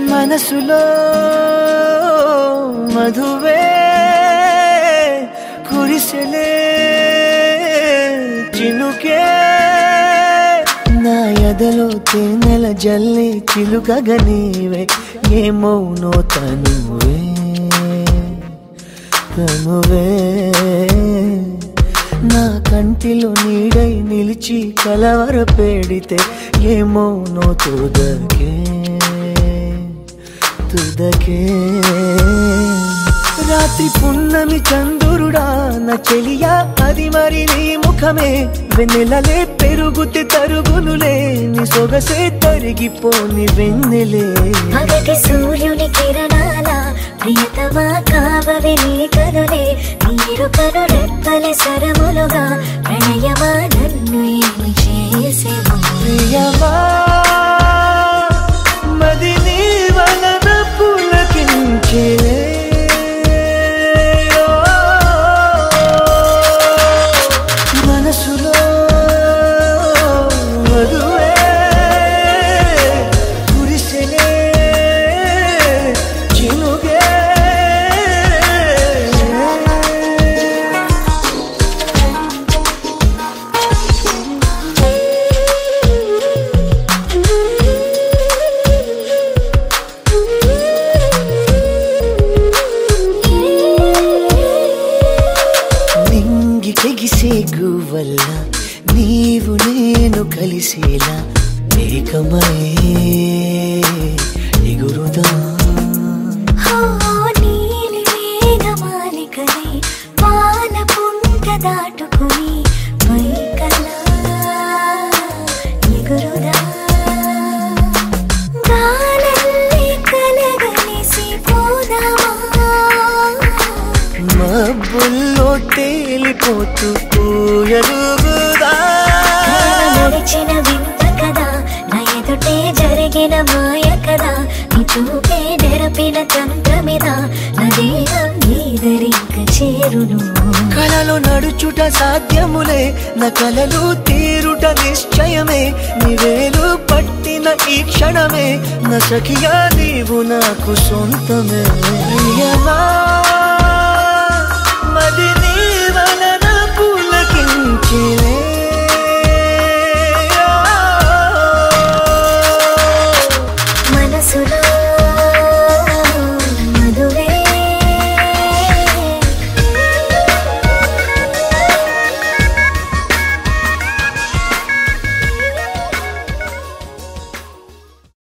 మనసులో మధువే కురిసెలే చినుకే నా ఎదలో తేనెల జల్లి చిలుకగా నీవే ఏమౌనో తనువే తనువే నా కంటిలో నీడై నిలిచి కలవర పెడితే ఏమౌనో తుదకే తుదకే రాత్రి పున్నమి చంద్రుడా నా చెలియా అది మరి నీ ముఖమే వెన్నెలలే పెరుగుతే తరుగునులే నీ సొగసే తరిగిపోని వెన్నెలే పగటి సూర్యుని కిరణాల ప్రియతమా కావవే నీ కనులే నీరు కను రెప్పలే సరములుగా ప్రణయమా నన్ను ఏమి చేసేవా ప్రియమా మది నీ వలన పులకించేలే మనసులో మధువే కురిసెలే చినుకే తెగిసే గువల్ల నీవు నేను కలిసేలా ఏకమై ఎగురుదా నీలి మేఘమాలికలై పాల పుంట దాటుకుని పైకలా ఎగురుదా గాలల్లి కలగలిసి పోదామా మబ్బుల్లో తేలిపోతూ ఊయలుగుదా నడిచిన వింత కదా నా ఎదుటే జరిగిన మాయ కదా నీ చూపే నెరపిన తంత్రమిదా నా దేహం నీదరింక చేరును కలలో నడుచుట సాధ్యములే నా కలలు తీరుట నిశ్చయమే నీవేలు పట్టిన ఈ క్షణమే నా సఖియా నీవు నాకు సొంతమే ప్రియమా మది